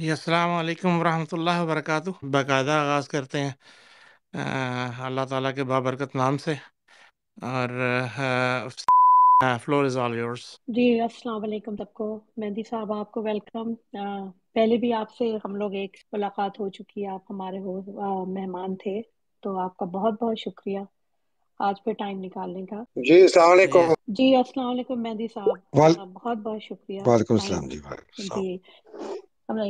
جی السلام علیکم ورحمۃ اللہ وبرکاتہ۔ باقاعدہ آغاز کرتے ہیں اللہ تعالیٰ کے بابرکت نام سے، اور فلور از آل یورس۔ جی السلام علیکم سب کو۔ مہندی صاحب آپ کو ویلکم۔ پہلے بھی آپ سے ہم لوگ ایک ملاقات ہو چکی ہے، آپ ہمارے مہمان تھے، تو آپ کا بہت بہت شکریہ آج پہ ٹائم نکالنے کا۔ جی السلام علیکم۔ جی السلام علیکم مہندی صاحب، بہت بہت شکریہ وعلیکم ٹائم۔ السلام جی، وعلیکم السلام۔ جی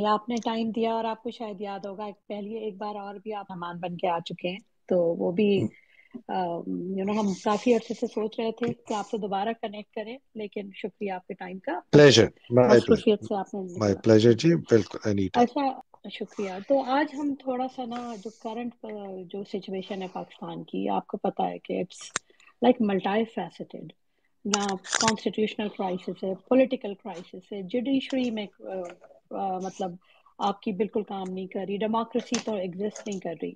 آپ نے ٹائم دیا، اور آپ کو شاید یاد ہوگا پہلے ایک بار اور بھی آپ مہمان بن کے آ چکے ہیں، تو وہ بھی ہم کافی عرصے سے سوچ رہے تھے کہ آپ سے دوبارہ کنیکٹ کریں، لیکن شکریہ آپ کے ٹائم کا، پلیزر، مصروفیت سے آپ نے مائی نکلا۔ پلیزر جی، جی بالکل اینی ٹائم۔ اچھا، شکریہ۔ تو آج ہم تھوڑا سا جو کرنٹ جو سچویشن ہے پاکستان کی، آپ کو پتہ ہے کہ اٹس لائک ملٹی فیسٹڈ، نہ کانسٹیٹیوشنل کرائسس ہے، پولیٹیکل کرائسس ہے، جوڈیشری میں مطلب آپ کی بالکل کام نہیں کر رہی، ڈیموکریسی تو ایگزسٹ نہیں کر رہی،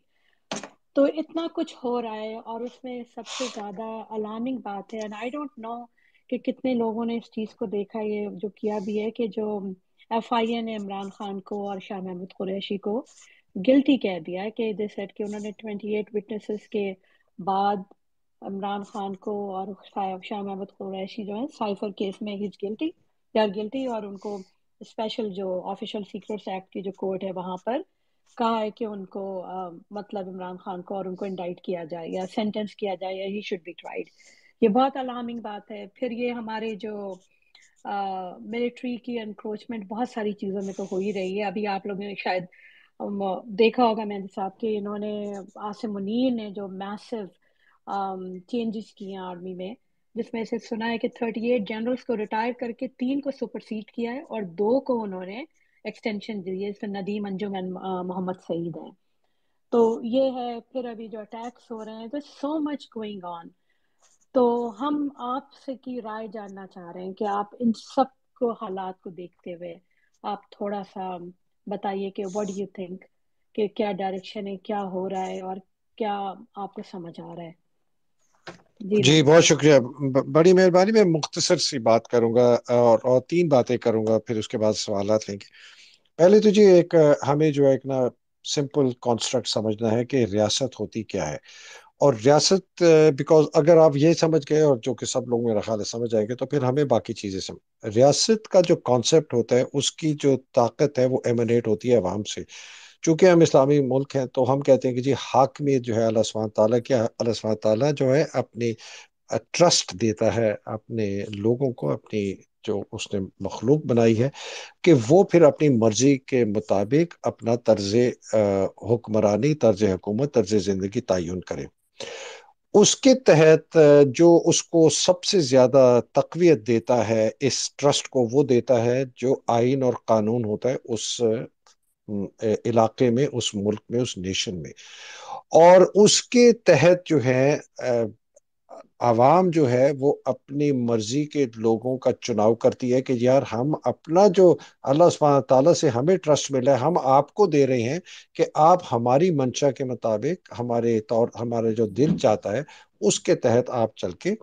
تو اتنا کچھ ہو رہا ہے، اور اس میں سب سے زیادہ الارمنگ بات ہے، اینڈ آئی ڈونٹ نو کہ کتنے لوگوں نے اس چیز کو دیکھا، یہ جو کیا بھی ہے کہ جو ایف آئی اے نے عمران خان کو اور شاہ محمود قریشی کو گلٹی کہہ دیا ہے، کہ دے سیٹ کہ انہوں نے 28 وٹنسز کے بعد عمران خان کو اور شاہ محمود قریشی جو ہے سائفر کیس میں he's guilty, they are guilty, اور ان کو اسپیشل جو آفیشل سیکرٹس ایکٹ کی جو کورٹ ہے وہاں پر کہا ہے کہ ان کو مطلب عمران خان کو اور ان کو انڈائٹ کیا جائے یا سینٹنس کیا جائے یا ہی شوڈ بی ٹرائیڈ۔ یہ بہت الارمنگ بات ہے۔ پھر یہ ہمارے جو ملٹری کی انکروچمنٹ بہت ساری چیزوں میں تو ہو ہی رہی ہے۔ ابھی آپ لوگوں نے شاید دیکھا ہوگا مہندی صاحب کہ انہوں نے عاصم منیر نے جو میسو چینجز کیے ہیں آرمی میں، جس میں سے سنا ہے کہ 38 جنرلز کو ریٹائر کر کے 3 کو سپرسیڈ کیا ہے اور 2 کو انہوں نے ایکسٹینشن دی ہے، اس میں ندیم انجم محمد سعید ہیں۔ تو یہ ہے۔ پھر ابھی جو اٹیکس ہو رہے ہیں، تو سو مچ گوئنگ آن، تو ہم آپ سے کی رائے جاننا چاہ رہے ہیں کہ آپ ان سب کو حالات کو دیکھتے ہوئے آپ تھوڑا سا بتائیے کہ واٹ ڈو یو تھنک، کہ کیا ڈائریکشن ہے، کیا ہو رہا ہے، اور کیا آپ کو سمجھ آ رہا ہے۔ جی جی مہندی بہت صاحب۔ شکریہ، بڑی مہربانی۔ میں مختصر سی بات کروں گا، اور 3 باتیں کروں گا، پھر اس کے بعد سوالات لیں گے۔ پہلے تو جی ایک ہمیں جو ہے ایک نا سمپل کانسٹرکٹ سمجھنا ہے کہ ریاست ہوتی کیا ہے، اور ریاست بیکاز اگر آپ یہ سمجھ گئے، اور جو کہ سب لوگ میرا خیال ہے سمجھ جائیں گے، تو پھر ہمیں باقی چیزیں سمجھ۔ ریاست کا جو کانسیپٹ ہوتا ہے، اس کی جو طاقت ہے وہ ایمنیٹ ہوتی ہے عوام سے۔ چونکہ ہم اسلامی ملک ہیں، تو ہم کہتے ہیں کہ جی حاکمیت جو ہے اللہ سبحانہ تعالیٰ کی، اللہ سبحانہ تعالیٰ جو ہے اپنی ٹرسٹ دیتا ہے اپنے لوگوں کو، اپنی جو اس نے مخلوق بنائی ہے، کہ وہ پھر اپنی مرضی کے مطابق اپنا طرز حکمرانی، طرز حکومت، طرز زندگی تعین کرے۔ اس کے تحت جو اس کو سب سے زیادہ تقویت دیتا ہے اس ٹرسٹ کو، وہ دیتا ہے جو آئین اور قانون ہوتا ہے اس علاقے میں، اس ملک میں، اس نیشن میں۔ اور اس کے تحت جو ہے عوام جو ہے وہ اپنی مرضی کے لوگوں کا چناؤ کرتی ہے، کہ یار ہم اپنا جو اللہ سبحانہ تعالیٰ سے ہمیں ٹرسٹ ملا ہے، ہم آپ کو دے رہے ہیں کہ آپ ہماری منشا کے مطابق، ہمارے جو دل چاہتا ہے اس کے تحت آپ چل کے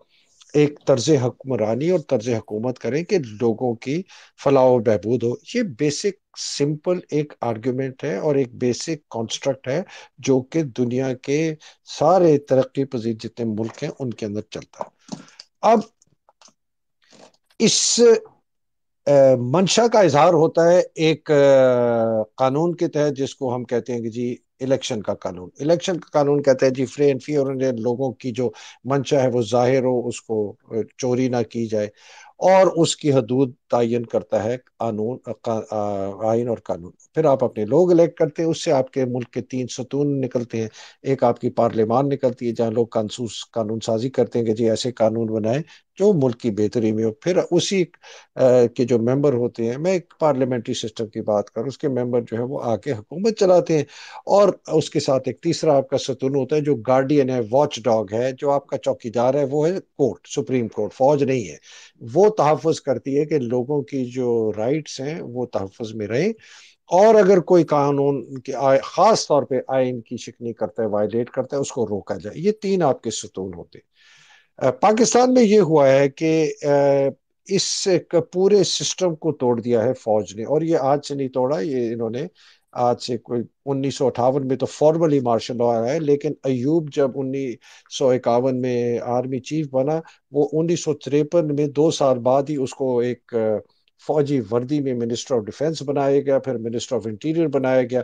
ایک طرز حکمرانی اور طرز حکومت کریں کہ لوگوں کی فلاح و بہبود ہو۔ یہ بیسک سمپل ایک آرگیومنٹ ہے، اور ایک بیسک کانسٹرکٹ ہے جو کہ دنیا کے سارے ترقی پذیر جتنے ملک ہیں ان کے اندر چلتا ہے۔ اب اس منشا کا اظہار ہوتا ہے ایک قانون کے تحت، جس کو ہم کہتے ہیں کہ جی الیکشن کا قانون۔ الیکشن کا قانون کہتے ہیں جی فری اینڈ فیئر، لوگوں کی جو منشا ہے وہ ظاہر ہو، اس کو چوری نہ کی جائے، اور اس کی حدود تعین کرتا ہے قانون، آئین اور قانون۔ پھر آپ اپنے لوگ الیکٹ کرتے ہیں، اس سے آپ کے ملک کے 3 ستون نکلتے ہیں۔ ایک آپ کی پارلیمان نکلتی ہے، جہاں لوگ قانون سازی کرتے ہیں کہ جی ایسے قانون بنائیں جو ملک کی بہتری میں ہو۔ پھر اسی کے جو ممبر ہوتے ہیں، میں ایک پارلیمنٹری سسٹم کی بات کروں، اس کے ممبر جو ہے وہ آ کے حکومت چلاتے ہیں۔ اور اس کے ساتھ ایک تیسرا آپ کا ستون ہوتا ہے جو گارڈین ہے، واچ ڈاگ ہے، جو آپ کا چوکیدار ہے، وہ ہے کورٹ، سپریم کورٹ۔ فوج نہیں ہے، وہ تحفظ کرتی ہے کہ لوگوں کی جو رائٹس ہیں وہ تحفظ میں رہیں، اور اگر کوئی قانون کی خاص طور پہ آئین کی شکنی کرتا ہے، وائلیٹ کرتا ہے، اس کو روکا جائے۔ یہ 3 آپ کے ستون ہوتے ہیں۔ پاکستان میں یہ ہوا ہے کہ اس پورے سسٹم کو توڑ دیا ہے فوج نے. اور یہ آج سے نہیں توڑا، یہ انہوں نے آج سے کوئی 1958 میں تو فارملی مارشل لا آیا ہے، لیکن ایوب جب 1951 میں آرمی چیف بنا، وہ 1953 میں 2 سال بعد ہی اس کو ایک فوجی وردی میں منسٹر آف ڈیفenس بنایا گیا، پھر منسٹر آف انٹیریئر بنایا گیا.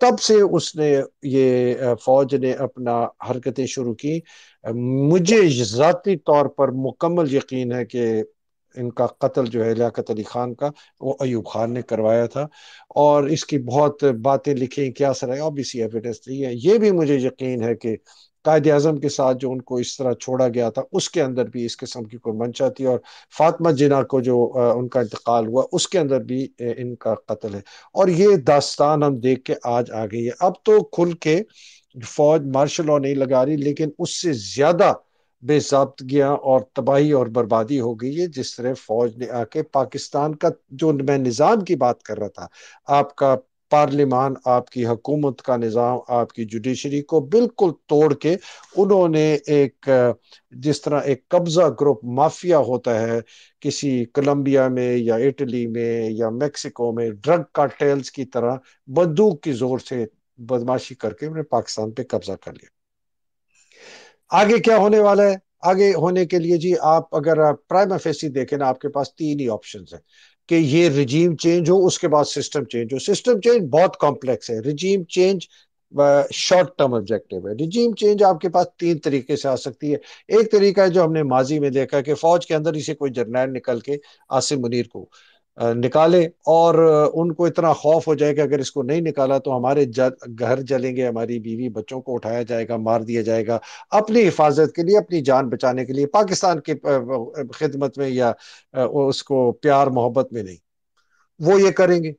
تب سے اس نے یہ فوج نے اپنا حرکتیں شروع کی. مجھے ذاتی طور پر مکمل یقین ہے کہ ان کا قتل جو ہے لیاقت علی خان کا، وہ ایوب خان نے کروایا تھا. اور اس کی بہت باتیں لکھی، کیا سر ہے obviously ایویڈنس نہیں ہے. یہ بھی مجھے یقین ہے کہ قائد اعظم کے ساتھ جو ان کو اس طرح چھوڑا گیا تھا، اس کے اندر بھی اس قسم کی کوئی منشا تھی. اور فاطمہ جناح کو جو ان کا انتقال ہوا، اس کے اندر بھی ان کا قتل ہے. اور یہ داستان ہم دیکھ کے آج آ گئی ہے. اب تو کھل کے فوج مارشل لاء نہیں لگا رہی، لیکن اس سے زیادہ بے ضابطگیاں اور تباہی اور بربادی ہو گئی ہے. جس طرح فوج نے آ کے پاکستان کا، جو میں نظام کی بات کر رہا تھا، آپ کا پارلیمان، آپ کی حکومت کا نظام، آپ کی جوڈیشری کو بالکل توڑ کے انہوں نے ایک جس طرح ایک قبضہ گروپ مافیا ہوتا ہے کسی کولمبیا میں یا اٹلی میں یا میکسیکو میں، ڈرگ کارٹیلز کی طرح بندوق کی زور سے بدماشی کر کے انہوں نے پاکستان پہ قبضہ کر لیا. آگے کیا ہونے والا ہے؟ آگے ہونے کے لیے جی، آپ اگر پرائما فیسی دیکھیں نا، آپ کے پاس 3 ہی آپشنز ہیں کہ یہ رجیم چینج ہو، اس کے بعد سسٹم چینج ہو. سسٹم چینج بہت کمپلیکس ہے، regime change short term objective ہے. رجیم چینج آپ کے پاس 3 طریقے سے آ سکتی ہے. ایک طریقہ ہے جو ہم نے ماضی میں دیکھا کہ فوج کے اندر ہی سے کوئی جرنیل نکل کے عاصم منیر کو نکالے، اور ان کو اتنا خوف ہو جائے کہ اگر اس کو نہیں نکالا تو ہمارے گھر جلیں گے، ہماری بیوی بچوں کو اٹھایا جائے گا، مار دیا جائے گا، اپنی حفاظت کے لیے، اپنی جان بچانے کے لیے، پاکستان کی خدمت میں یا اس کو پیار محبت میں نہیں. وہ یہ کریں گے.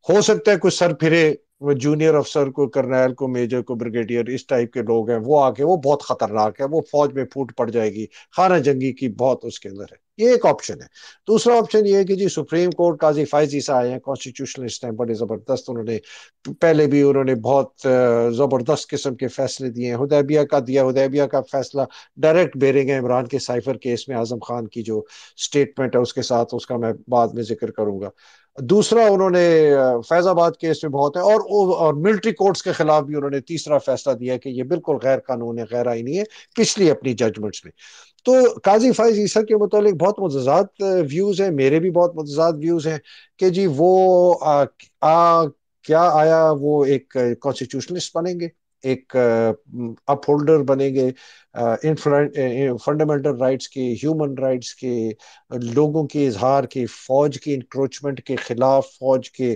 ہو سکتا ہے کوئی سر پھرے، وہ جونیئر افسر کو، کرنیل کو، میجر کو، بریگیڈیئر، اس ٹائپ کے لوگ ہیں، وہ آ کے، وہ بہت خطرناک ہے، وہ فوج میں پھوٹ پڑ جائے گی، خانہ جنگی کی بہت اس کے اندر ہے. یہ ایک آپشن ہے. دوسرا آپشن یہ ہے کہ جی سپریم کورٹ قاضی فائز عیسیٰ آئے ہیں، کانسٹیٹیوشنلسٹ ہیں، بڑے زبردست. انہوں نے پہلے بھی انہوں نے بہت زبردست قسم کے فیصلے دیے ہیں. حدیبیہ کا دیا، حدیبیہ کا فیصلہ ڈائریکٹ بیرنگ ہے عمران کے سائفر کیس میں. اعظم خان کی جو سٹیٹمنٹ ہے اس کے ساتھ، اس کا میں بعد میں ذکر کروں گا. دوسرا انہوں نے فیض آباد کیس میں بہت ہے، اور ملٹری کورٹس کے خلاف بھی انہوں نے تیسرا فیصلہ دیا کہ یہ بالکل غیر قانونی، غیر آئینی ہے، پچھلی اپنی ججمنٹس میں. تو قاضی فائز عیسیٰ کے متعلق بہت متضاد ویوز ہیں، میرے بھی بہت متضاد ویوز ہیں کہ جی وہ کیا آیا وہ ایک کانسٹیٹیوشنلسٹ بنیں گے، ایک اپ ہولڈر بنیں گے فنڈامنٹل رائٹس کے، ہیومن رائٹس کے، لوگوں کے اظہار کی، فوج کی انکروچمنٹ کے خلاف، فوج کے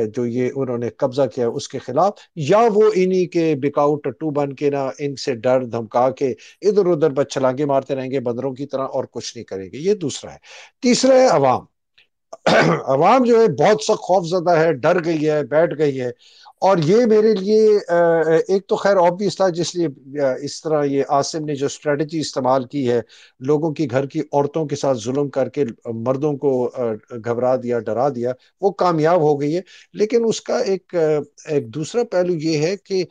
جو یہ انہوں نے قبضہ کیا اس کے خلاف، یا وہ انہی کے بکاؤ ٹٹو بن کے نا، ان سے ڈر دھمکا کے ادھر ادھر بس چھلانگے مارتے رہیں گے بندروں کی طرح اور کچھ نہیں کریں گے. یہ دوسرا ہے. تیسرا ہے عوام. عوام جو ہے بہت سخت خوف زدہ ہے، ڈر گئی ہے، بیٹھ گئی ہے. اور یہ میرے لیے ایک تو خیر obvious تھا، جس لیے اس طرح یہ عاصم نے جو اسٹریٹجی استعمال کی ہے، لوگوں کی گھر کی عورتوں کے ساتھ ظلم کر کے مردوں کو گھبرا دیا، ڈرا دیا، وہ کامیاب ہو گئی ہے. لیکن اس کا ایک دوسرا پہلو یہ ہے کہ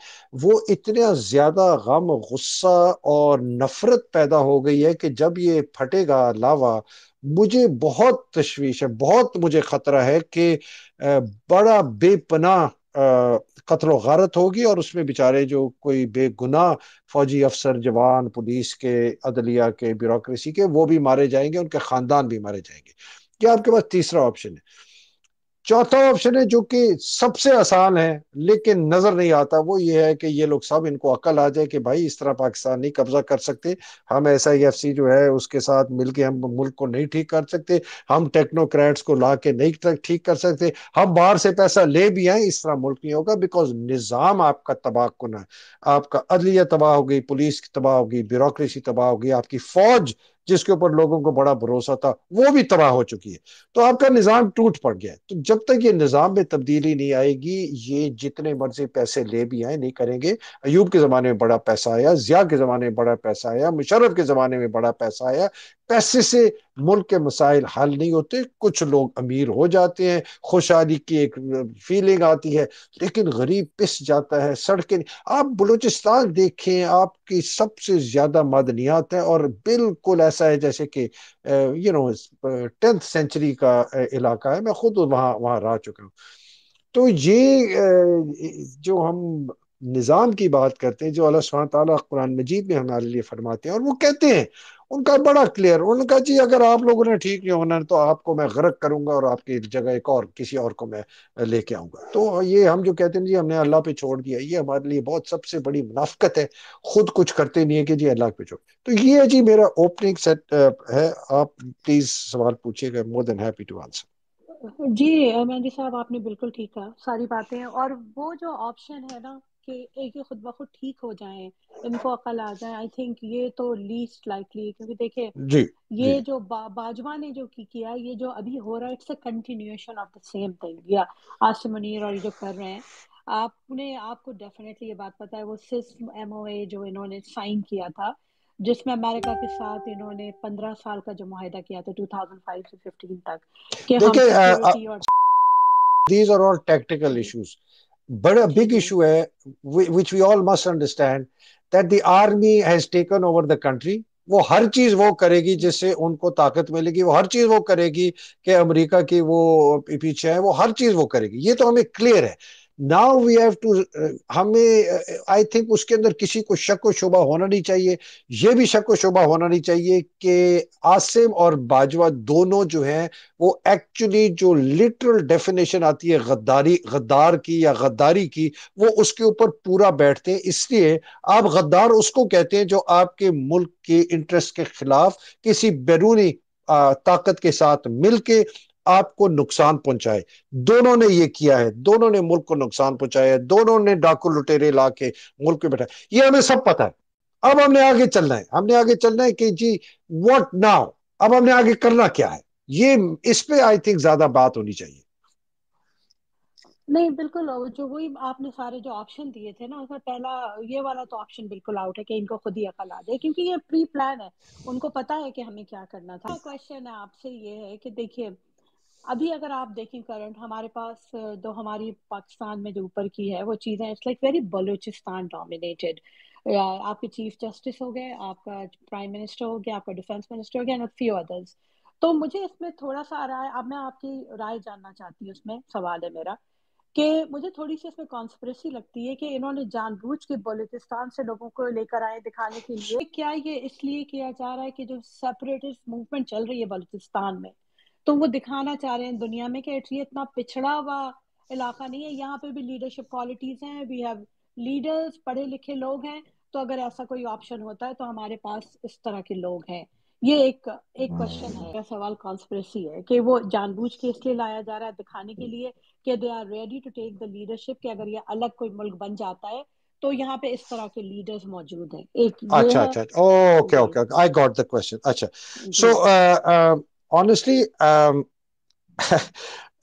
وہ اتنا زیادہ غم، غصہ اور نفرت پیدا ہو گئی ہے کہ جب یہ پھٹے گا لاوا، مجھے بہت تشویش ہے، بہت مجھے خطرہ ہے کہ بڑا بے پناہ قتل و غارت ہوگی، اور اس میں بیچارے جو کوئی بے گناہ فوجی افسر، جوان، پولیس کے، عدلیہ کے، بیوروکریسی کے، وہ بھی مارے جائیں گے، ان کے خاندان بھی مارے جائیں گے. کیا آپ کے پاس تیسرا آپشن ہے؟ چوتھا آپشن ہے جو کہ سب سے آسان ہے لیکن نظر نہیں آتا، وہ یہ ہے کہ یہ لوگ سب، ان کو عقل آ جائے کہ بھائی اس طرح پاکستان نہیں قبضہ کر سکتے، ہم SIFC جو ہے اس کے ساتھ مل کے ہم ملک کو نہیں ٹھیک کر سکتے، ہم ٹیکنوکریٹس کو لا کے نہیں ٹھیک کر سکتے، ہم باہر سے پیسہ لے بھی آئیں اس طرح ملک نہیں ہوگا. بیکاز نظام آپ کا تباہ کن ہے، آپ کا عدلیہ تباہ ہو گئی، پولیس تباہ ہو گئی، بیوروکریسی تباہ ہو گئی، آپ کی فوج جس کے اوپر لوگوں کو بڑا بھروسہ تھا وہ بھی تباہ ہو چکی ہے. تو آپ کا نظام ٹوٹ پڑ گیا ہے. تو جب تک یہ نظام میں تبدیلی نہیں آئے گی، یہ جتنے مرضی پیسے لے بھی آئے نہیں کریں گے. ایوب کے زمانے میں بڑا پیسہ آیا، ضیاء کے زمانے میں بڑا پیسہ آیا، مشرف کے زمانے میں بڑا پیسہ آیا، پیسے سے ملک کے مسائل حل نہیں ہوتے. کچھ لوگ امیر ہو جاتے ہیں, خوشحالی کی ایک فیلنگ آتی ہے, لیکن غریب پس جاتا ہے, سڑکیں. آپ بلوچستان دیکھیں, آپ کی سب سے زیادہ معدنیات ہیں, اور بالکل ایسا ہے جیسے کہ 10th سینچری کا علاقہ ہے. میں خود وہاں رہ چکا ہوں. تو یہ جو ہم نظام کی بات کرتے ہیں, جو اللہ سبحانہ تعالیٰ قرآن مجید میں ہمارے لیے فرماتے ہیں, اور وہ کہتے ہیں ان کا بڑا کلیئر, ان کا جی اگر آپ لوگوں نے ٹھیک نہیں ہونا تو آپ کو میں غرق کروں گا اور آپ کی جگہ ایک اور کسی اور کو میں لے کے آؤں گا. تو یہ ہم جو کہتے ہیں جی ہم نے اللہ پہ چھوڑ دیا, یہ ہمارے لیے بہت سب سے بڑی منافقت ہے. خود کچھ کرتے نہیں ہے کہ جی اللہ پہ چھوڑ. تو یہ ہے جی میرا اوپننگ سیٹ ہے. آپ پلیز سوال پوچھیے گا, مور دین ہیپی ٹو آنسر. جی مہندی صاحب آپ نے بالکل ٹھیک کہا ساری باتیں. اور وہ جو آپشن ہے نا کہ ایک خود بخود ٹھیک ہو جائیں, ان کو عقل آ جائے, آئی تھنک یہ تو لیسٹ لائکلی. کیونکہ دیکھیں جی جی یہ جو باجوہ نے جو کیا, یہ جو ابھی ہو رہا ہے, it's a continuation of the same thing. یا عاصم منیر اور یہ جو کر رہے ہیں, آپ کو ڈیفینیٹلی یہ بات پتہ ہے, وہ سس ایم او اے جو انہوں نے سائن کیا تھا, جس میں امریکہ کے ساتھ انہوں نے 15 سال کا جو معاہدہ کیا تھا 2005 سے 15 تک, کہ ہم دیکھیں, سیکیورٹی اور these are all tactical G issues. بڑا جی big جی issue ہے, which we all must understand, that the army has taken over the country. وہ ہر چیز وہ کرے گی جس سے ان کو طاقت ملے گی, وہ ہر چیز وہ کرے گی کہ امریکہ کی وہ پیچھے ہے, وہ ہر چیز وہ کرے گی. یہ تو ہمیں کلیئر ہے. ناؤ وی ہیو ٹو, ہمیں آئی تھنک اس کے اندر کسی کو شک و شبہ ہونا نہیں چاہیے. یہ بھی شک و شبہ ہونا نہیں چاہیے کہ عاصم اور باجوہ دونوں جو ہیں وہ ایکچولی جو لٹرل ڈیفینیشن آتی ہے غدار کی یا غداری کی, وہ اس کے اوپر پورا بیٹھتے ہیں. اس لیے آپ غدار اس کو کہتے ہیں جو آپ کے ملک کے انٹرسٹ کے خلاف کسی بیرونی طاقت کے ساتھ مل کے آپ کو نقصان پہنچائے. دونوں نے یہ کیا ہے, دونوں نے ملک کو نقصان پہنچایا ہے, دونوں نے ڈاکو لٹیرے لا کے ملک پہ بیٹھا. یہ ہمیں سب پتا ہے. اب ہم نے آگے چلنا ہے, ہم نے آگے چلنا ہے کہ جی واٹ ناؤ, اب ہم نے آگے کرنا کیا ہے. یہ اس پہ آئی تھنک زیادہ بات ہونی چاہیے. نہیں بالکل. جو وہی آپ نے سارے جو آپشن دیے تھے نا, اس میں پہلا یہ والا تو آپشن بالکل آؤٹ ہے کہ ان کو خود ہی عقل آ جائے, کیونکہ یہ پری پلان ہے, ان کو پتا ہے کہ ہمیں کیا کرنا تھا. کوشچن ہے آپ سے یہ ہے کہ دیکھیے ابھی اگر آپ دیکھیں کرنٹ ہمارے پاس جو ہماری پاکستان میں جو اوپر کی ہے وہ چیزیں, it's like very Balochistan dominated. آپ کے چیف جسٹس ہو گئے, آپ کا پرائم منسٹر ہو گیا, آپ کا ڈیفینس منسٹر ہو گیا, اینڈ فیو ادرس. تو مجھے اس میں تھوڑا سا رائے, اب میں آپ کی رائے جاننا چاہتی ہوں, اس میں سوال ہے میرا کہ مجھے تھوڑی سی اس میں کانسپریسی لگتی ہے کہ انہوں نے جان بوجھ کے بلوچستان سے لوگوں کو لے کر آئے دکھانے کے لیے. کیا یہ اس لیے کیا جا رہا ہے کہ جو سیپریٹسٹ موومنٹ چل رہی ہے بلوچستان میں, تو وہ دکھانا چاہ رہے ہیں دنیا میں کہ یہ اتنا پچھڑا ہوا علاقہ نہیں ہے, یہاں پہ بھی لیڈرشپ کوالٹیز ہیں, وی ہیو لیڈرز, پڑھے لکھے لوگ ہیں, تو اگر ایسا کوئی آپشن ہوتا ہے تو ہمارے پاس اس طرح کے لوگ ہیں. یہ ایک کوشچن ہے, سوال کانسپریسی ہے کہ وہ جان بوجھ کے اس لیے لایا جا رہا ہے دکھانے کے لیے کہ they are ready to take the leadership, کہ اگر یہ الگ کوئی ملک بن جاتا ہے تو یہاں پہ اس طرح کے لیڈرز موجود ہیں. ایک یہ اچھا ہے. اچھا اوکے جی okay I got the question. اچھا, سو جی honestly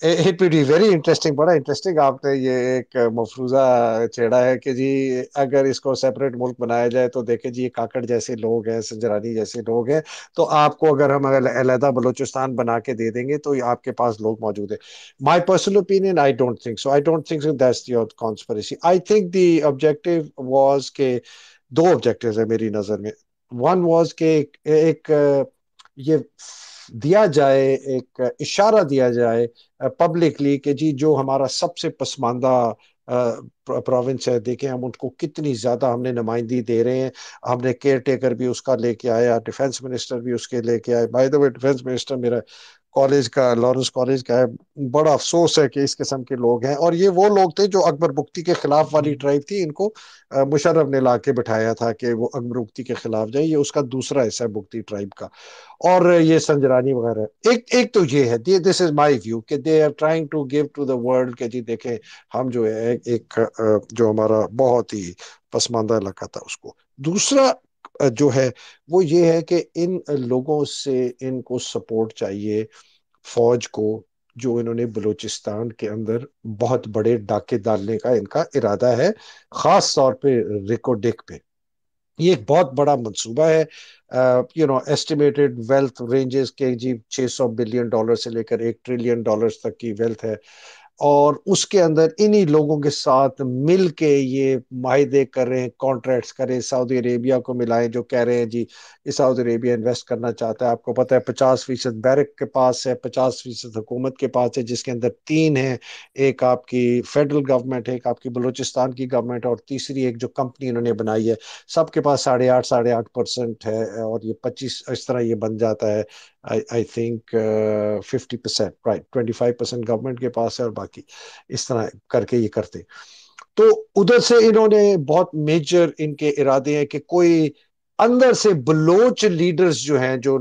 it would be very interesting, بڑا انٹرسٹنگ آپ نے یہ ایک مفروضہ چھیڑا ہے کہ جی اگر اس کو سیپریٹ ملک بنایا جائے تو دیکھیں جی یہ کاکڑ جیسے لوگ ہیں, سنجرانی جیسے لوگ ہیں, تو آپ کو اگر ہم علیحدہ بلوچستان بنا کے دے دیں گے تو آپ کے پاس لوگ موجود ہیں. My personal opinion, I don't think so. I don't think so. That's your conspiracy. I think the objective was کہ دو آبجیکٹیوز ہیں میری نظر میں. ون واز کہ ایک یہ دیا جائے, ایک اشارہ دیا جائے پبلکلی کہ جی جو ہمارا سب سے پسماندہ پروونس ہے, دیکھیں ہم ان کو کتنی زیادہ ہم نے نمائندگی دے رہے ہیں. ہم نے کیئر ٹیکر بھی اس کا لے کے آیا, ڈیفینس منسٹر بھی اس کے لے کے آئے. By the way defence minister میرا کالج کا, لارنس کالج کا ہے. بڑا افسوس ہے کہ اس قسم کے لوگ ہیں, اور یہ وہ لوگ تھے جو اکبر بگٹی کے خلاف والی ٹرائب تھی, ان کو مشرف نے لا کے بٹھایا تھا کہ وہ اکبر بگٹی کے خلاف جائے. یہ اس کا دوسرا حصہ ہے بگٹی ٹرائب کا, اور یہ سنجرانی وغیرہ. ایک تو یہ ہے, دس از مائی ویو, کہ they are trying to give to the world کہ جی دیکھیں ہم جو ہے ایک جو ہمارا بہت ہی پسماندہ علاقہ تھا اس کو. دوسرا جو ہے وہ یہ ہے کہ ان لوگوں سے ان کو سپورٹ چاہیے, فوج کو, جو انہوں نے بلوچستان کے اندر بہت بڑے ڈاکے ڈالنے کا ان کا ارادہ ہے, خاص طور پہ ریکو ڈیک پہ. یہ ایک بہت بڑا منصوبہ ہے. ایسٹیمیٹڈ ویلتھ رینجز کے جی $600 بلین سے لے کر $1 ٹریلین تک کی ویلتھ ہے. اور اس کے اندر انہی لوگوں کے ساتھ مل کے یہ معاہدے کر رہے ہیں، کانٹریکٹس کریں. سعودی عربیہ کو ملائیں جو کہہ رہے ہیں جی یہ سعودی عربیہ انویسٹ کرنا چاہتا ہے. آپ کو پتہ ہے 50% بیرک کے پاس ہے، 50% حکومت کے پاس ہے، جس کے اندر تین ہیں. ایک آپ کی فیڈرل گورنمنٹ ہے، ایک آپ کی بلوچستان کی گورنمنٹ، اور تیسری ایک جو کمپنی انہوں نے بنائی ہے. سب کے پاس 8.5% ہے، اور یہ 25 اس طرح یہ بن جاتا ہے. آئی تھنک 50%، رائٹ، 25% گورنمنٹ کے پاس ہے اور باقی اس طرح کر کے یہ کرتے. تو ادھر سے انہوں نے بہت میجر ان کے ارادے ہیں کہ کوئی اندر سے بلوچ لیڈرز جو ہیں، جو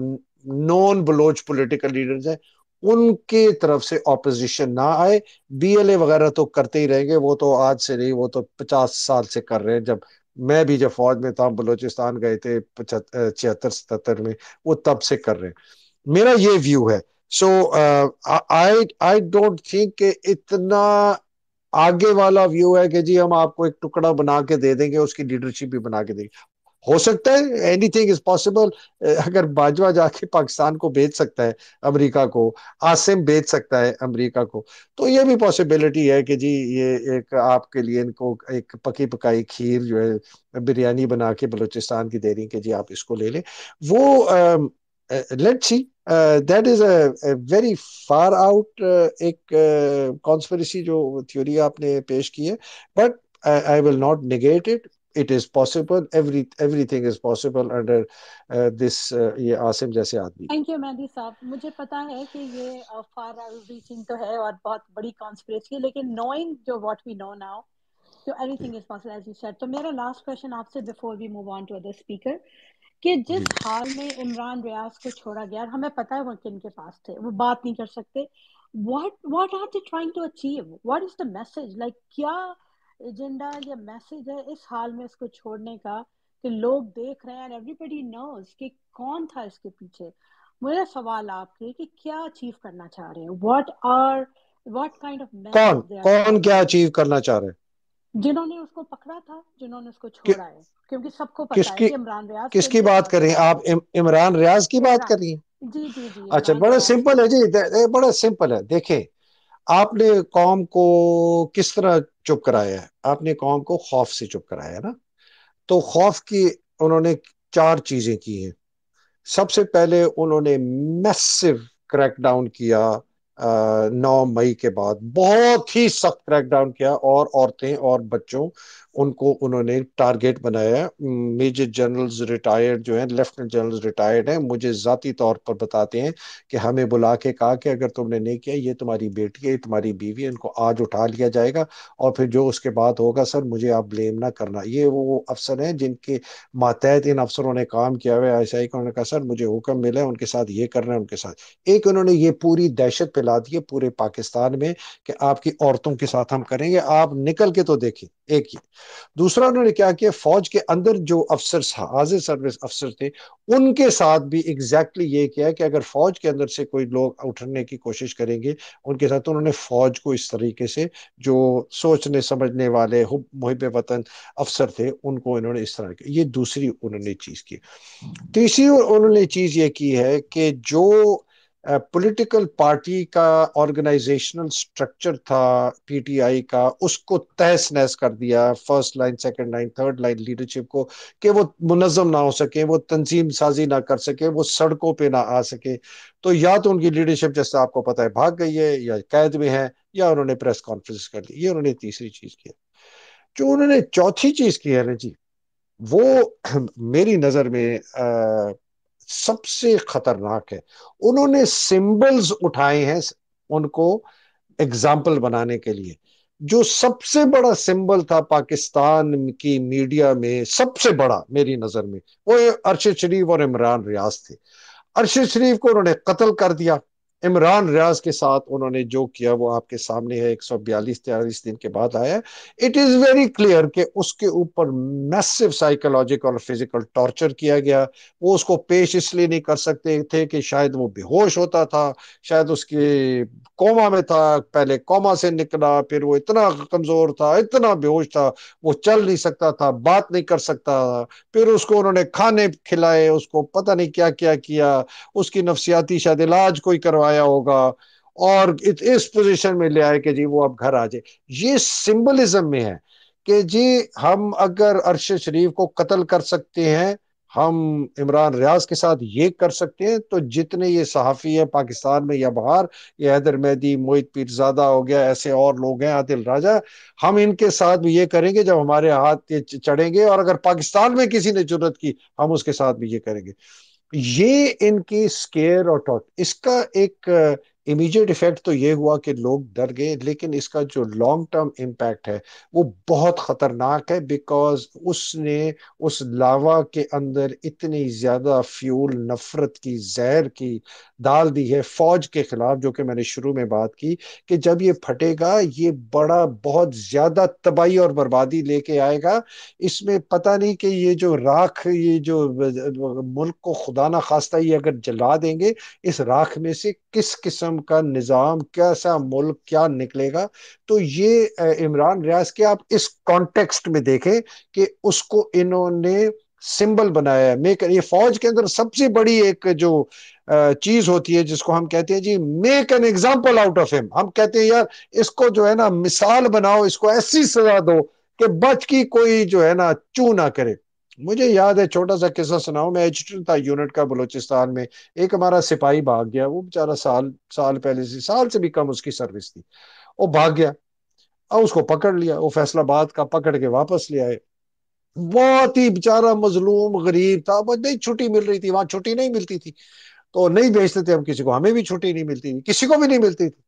نون بلوچ پولیٹیکل لیڈرز ہیں، ان کے طرف سے اپوزیشن نہ آئے. بی ایل اے وغیرہ تو کرتے ہی رہیں گے، وہ تو آج سے نہیں، وہ تو 50 سال سے کر رہے ہیں. جب میں بھی جب فوج میں تھا، بلوچستان گئے تھے 76-77 میں، وہ تب سے کر رہے ہیں. میرا یہ ویو ہے. سو آئی ڈونٹ تھنک کہ اتنا آگے والا ویو ہے کہ جی ہم آپ کو ایک ٹکڑا بنا کے دے دیں گے، اس کی لیڈرشپ بھی بنا کے دیں گے. ہو سکتا ہے، اینی تھنگ از پاسبل. اگر باجوہ جا کے پاکستان کو بیچ سکتا ہے امریکہ کو، عاصم بیچ سکتا ہے امریکہ کو، تو یہ بھی پاسبلٹی ہے کہ جی یہ ایک آپ کے لیے ان کو ایک پکی پکائی کھیر جو ہے بریانی بنا کے بلوچستان کی دے رہی کہ جی آپ اس کو لے لیں. وہ let see, that is a very for out ایک کانسپریسی جو تھیوری آپ نے پیش کی ہے. But I will not negate it. It is possible. Everything is possible under this یہ عاصم جیسے آدمی. تھینک یو مہدی صاحب. مجھے پتا ہے کہ یہ فار ریچنگ تو ہے اور بہت بڑی کانسپریسی ہے، لیکن نوئنگ جو واٹ وی نو ناؤ، تو everything is possible as you said. تو میرا لاسٹ کوشچن آپ سے before we move on to other speaker, کہ جی جس حال میں عمران ریاض کو چھوڑا گیا، اور ہمیں پتہ ہے وہ کن کے پاس تھے، وہ بات نہیں کر سکتے. what are they trying to achieve? what is the message? like کیا ایجنڈا یا میسج ہے اس حال میں اس کو چھوڑنے کا، کہ لوگ دیکھ رہے ہیں and everybody knows کہ کون تھا اس کے پیچھے. میرا سوال آپ کے کہ کیا اچیو کرنا چاہ رہے ہیں، what kind of کون message they are کون کیا targeting؟ اچیو کرنا چاہ رہے ہیں؟ جنہوں نے اس کو پکڑا تھا، جنہوں نے اس کو کہ- چھوڑا ہے، کیونکہ سب کو کس پتا ہے کی کہ عمران ریاض کس کن کی کے بات پاس کر رہی ہیں تھا. آپ؟ عمران ریاض کی بات کر رہی ہیں؟ عمران، جی اچھا، عمران بڑا ریاض سمپل کی. ہے جی، بڑا سمپل ہے. دیکھیں، آپ نے قوم کو کس طرح چپ کرایا ہے؟ آپ نے قوم کو خوف سے چپ کرایا ہے نا. تو خوف کی انہوں نے 4 چیزیں کی ہیں. سب سے پہلے انہوں نے میسو کریک ڈاؤن کیا. 9 مئی کے بعد بہت ہی سخت کریک ڈاؤن کیا، اور عورتیں اور بچوں ان کو انہوں نے ٹارگیٹ بنایا. میجر جنرلز ریٹائرڈ جو ہیں، لیفٹنٹ جنرلز ریٹائرڈ ہیں، مجھے ذاتی طور پر بتاتے ہیں کہ ہمیں بلا کے کہا کہ اگر تم نے نہیں کیا، یہ تمہاری بیٹی ہے، یہ تمہاری بیوی ہے، ان کو آج اٹھا لیا جائے گا، اور پھر جو اس کے بعد ہوگا سر مجھے آپ بلیم نہ کرنا. یہ وہ افسر ہیں جن کے ماتحت ان افسروں نے کام کیا ہوا ہے. ایسا ہی کہ انہوں نے کہا سر مجھے حکم ملا ہے ان کے ساتھ یہ کرنا ہے، ان کے ساتھ ایک انہوں نے یہ پوری دہشت پھیلا دی ہے پورے پاکستان میں کہ آپ کی عورتوں کے ساتھ ہم کریں گے، آپ نکل کے تو دیکھیں. ایک یہ. دوسرا انہوں نے کیا کیا، فوج کے اندر جو افسر حاضر سروس افسر تھے ان کے ساتھ بھی ایگزیکٹلی یہ کیا کہ اگر فوج کے اندر سے کوئی لوگ اٹھنے کی کوشش کریں گے ان کے ساتھ انہوں نے فوج کو اس طریقے سے، جو سوچنے سمجھنے والے محب وطن افسر تھے ان کو انہوں نے اس طرح کی. یہ دوسری انہوں نے چیز کی. تیسری انہوں نے چیز یہ کی ہے کہ جو پولیٹیکل پارٹی کا آرگنائزیشنل سٹرکچر تھا پی ٹی آئی کا، اس کو تہس نہس کر دیا. First line, second line, third line leadership کو، کہ وہ منظم نہ ہو سکے، وہ تنظیم سازی نہ کر سکے، وہ سڑکوں پہ نہ آ سکے. تو یا تو ان کی لیڈرشپ جیسے آپ کو پتا ہے بھاگ گئی ہے، یا قید میں ہے، یا انہوں نے پریس کانفرنس کر لی. یہ انہوں نے تیسری چیز کی. جو انہوں نے چوتھی چیز کی ہے نا جی، وہ میری نظر میں سب سے خطرناک ہے. انہوں نے سمبلز اٹھائے ہیں ان کو اگزامپل بنانے کے لیے. جو سب سے بڑا سمبل تھا پاکستان کی میڈیا میں، سب سے بڑا میری نظر میں، وہ ارشد شریف اور عمران ریاض تھے. ارشد شریف کو انہوں نے قتل کر دیا، عمران ریاض کے ساتھ انہوں نے جو کیا وہ آپ کے سامنے ہے، 142-43 دن کے بعد آیا ہے۔ اٹ از ویری کلیئر کہ اس کے اوپر میسو سائیکولوجیکل اور فزیکل ٹارچر کیا گیا۔ وہ اس کو پیش اس لیے نہیں کر سکتے تھے کہ شاید وہ بے ہوش ہوتا تھا، شاید اس کے کوما میں تھا، پہلے کوما سے نکلا، پھر وہ اتنا کمزور تھا، اتنا بے ہوش تھا، وہ چل نہیں سکتا تھا، بات نہیں کر سکتا تھا۔ پھر اس کو انہوں نے کھانے کھلائے، اس کو پتہ نہیں کیا کیا کیا، اس کی نفسیاتی شاید علاج کوئی کروایا ہوگا، اور اس پوزیشن میں لے آئے کہ جی وہ اب گھر آ جائے۔ یہ سمبلزم میں ہے کہ جی ہم اگر ارشد شریف کو قتل کر سکتے ہیں، ہم عمران ریاض کے ساتھ یہ کر سکتے ہیں، تو جتنے یہ صحافی ہیں پاکستان میں یا باہر، یہ حیدر مہدی، موہت پیرزادہ ہو گیا، ایسے اور لوگ ہیں، عادل راجہ، ہم ان کے ساتھ بھی یہ کریں گے جب ہمارے ہاتھ یہ چڑھیں گے، اور اگر پاکستان میں کسی نے جرت کی ہم اس کے ساتھ بھی یہ کریں گے۔ یہ ان کی سکیئر اور ٹاٹ، اس کا ایک امیجیٹ ایفیکٹ تو یہ ہوا کہ لوگ ڈر گئے، لیکن اس کا جو لانگ ٹرم امپیکٹ ہے وہ بہت خطرناک ہے، بیکاز اس نے اس لاوا کے اندر اتنی زیادہ فیول، نفرت کی، زہر کی ڈال دی ہے فوج کے خلاف، جو کہ میں نے شروع میں بات کی کہ جب یہ پھٹے گا یہ بڑا بہت زیادہ تباہی اور بربادی لے کے آئے گا۔ اس میں پتہ نہیں کہ یہ جو راکھ، یہ جو ملک کو خدا نہ خواستہ یہ اگر جلا دیں گے، اس راکھ میں سے کس قسم کا نظام، کیسا ملک کیا نکلے گا۔ تو یہ عمران ریاض کے آپ اس کانٹیکسٹ میں دیکھیں کہ اس کو انہوں نے سمبل بنایا ہے۔ یہ فوج کے اندر سب سے بڑی ایک جو چیز ہوتی ہے جس کو ہم کہتے ہیں جی make an example out of ہم، ہم کہتے ہیں یار اس کو جو ہے نا مثال بناؤ، اس کو ایسی سزا دو کہ بچ کی کوئی جو ہے نا چوں نہ کرے۔ مجھے یاد ہے، چھوٹا سا قصہ سناؤں، میں ایچ تھا یونٹ کا بلوچستان میں، ایک ہمارا سپاہی بھاگ گیا، وہ بیچارہ سال پہلے سال سے بھی کم اس کی سروس تھی، وہ بھاگ گیا، اور اس کو پکڑ لیا، وہ فیصل آباد کا پکڑ کے واپس لے آئے۔ بہت ہی بیچارہ مظلوم غریب تھا، وہ نہیں چھٹی مل رہی تھی، وہاں چھٹی نہیں ملتی تھی، تو نہیں بھیجتے تھے ہم کسی کو، ہمیں بھی چھٹی نہیں ملتی تھی، کسی کو بھی نہیں ملتی تھی۔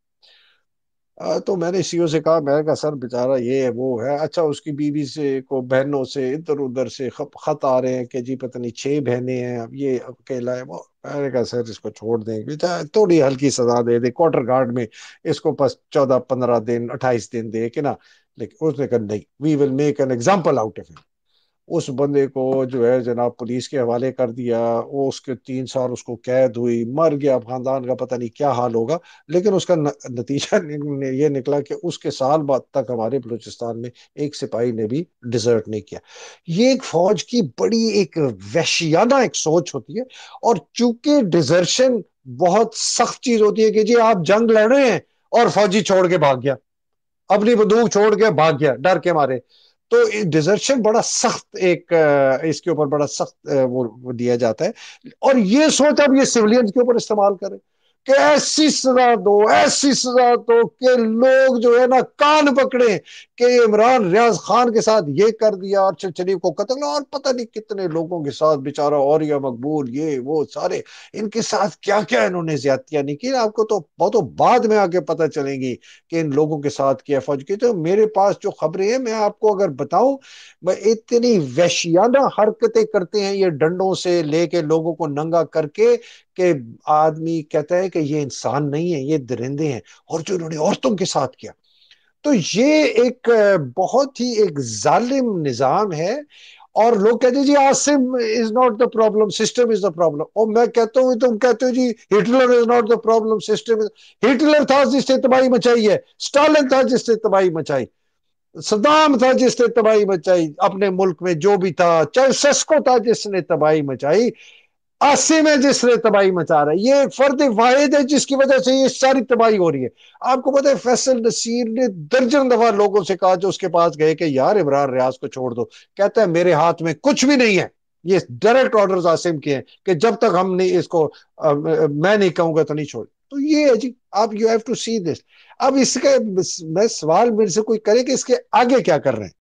تو میں نے سی او سے کہا، میں نے کہا سر بیچارہ یہ ہے وہ ہے، اچھا اس کی بیوی سے کو بہنوں سے ادھر ادھر سے خط آ رہے ہیں کہ جی پتہ نہیں 6 بہنیں ہیں، اب یہ اکیلا ہے وہ۔ میں نے کہا سر اس کو چھوڑ دیں، بیچارہ تھوڑی ہلکی سزا دے دے، کوارٹر گارڈ میں اس کو بس 14-15 دن 28 دن دے کے نا، لیکن اس نے کہا نہیں، we will make an example out of ہم۔ اس بندے کو جو ہے جناب پولیس کے حوالے کر دیا، وہ اس کے 3 سال اس کو قید ہوئی، مر گیا، خاندان کا پتہ نہیں کیا حال ہوگا، لیکن اس کا نتیجہ یہ نکلا کہ اس کے سال بعد تک ہمارے بلوچستان میں ایک سپاہی نے بھی ڈیزرٹ نہیں کیا۔ یہ ایک فوج کی بڑی ایک وحشیانہ ایک سوچ ہوتی ہے، اور چونکہ ڈیزرشن بہت سخت چیز ہوتی ہے کہ جی آپ جنگ لڑ رہے ہیں اور فوجی چھوڑ کے بھاگ گیا، اپنی بندوق چھوڑ کے بھاگ گیا ڈر کے مارے، تو ڈیزرشن بڑا سخت ایک اس کے اوپر بڑا سخت وہ دیا جاتا ہے۔ اور یہ سوچ اب یہ سولینز کے اوپر استعمال کریں کہ ایسی سزا دو، ایسی سزا دو کہ لوگ جو ہے نا کان پکڑے کہ عمران ریاض خان کے ساتھ یہ کر دیا، ارشد شریف کو قتل، اور پتہ نہیں کتنے لوگوں کے ساتھ، بیچارہ اوریا مقبول، یہ وہ سارے ان کے ساتھ کیا کیا انہوں نے زیادتیاں نہیں کی، آپ کو تو بہت بعد میں آگے پتہ چلیں گی کہ ان لوگوں کے ساتھ کیا فوج کی۔ تو میرے پاس جو خبریں ہیں میں آپ کو اگر بتاؤں، میں اتنی وحشیانہ حرکتیں کرتے ہیں یہ ڈنڈوں سے لے کے لوگوں کو ننگا کر کے کہ آدمی کہتا ہے کہ یہ انسان نہیں ہے، یہ درندے ہیں۔ اور جو انہوں نے عورتوں کے ساتھ کیا، تو یہ ایک بہت ہی ایک ظالم نظام ہے۔ اور لوگ کہتے ہیں جی Asim is not the problem, system is the problem, اور میں کہتا ہوں تم کہتے ہو جی Hitler is not the problem, system. Hitler تھا جس نے تباہی مچائی ہے، اسٹالن تھا جس نے تباہی مچائی، صدام تھا جس نے تباہی مچائی اپنے ملک میں، جو بھی تھا، چاہے سسکو تھا جس نے تباہی مچائی، عاصم ہے جس نے تباہی مچا رہا ہے، یہ ایک فرد واحد ہے جس کی وجہ سے یہ ساری تباہی ہو رہی ہے۔ آپ کو پتہ ہے فیصل نصیر نے درجن دفعہ لوگوں سے کہا جو اس کے پاس گئے کہ یار عمران ریاض کو چھوڑ دو، کہتا ہے میرے ہاتھ میں کچھ بھی نہیں ہے، یہ ڈائریکٹ آرڈرز عاصم کے ہیں کہ جب تک ہم نہیں اس کو میں نہیں کہوں گا تو نہیں چھوڑ۔ تو یہ ہے جی، آپ یو ہیو ٹو سی دس۔ اب اس کا میں سوال میرے سے کوئی کرے کہ اس کے آگے کیا کر رہے ہیں۔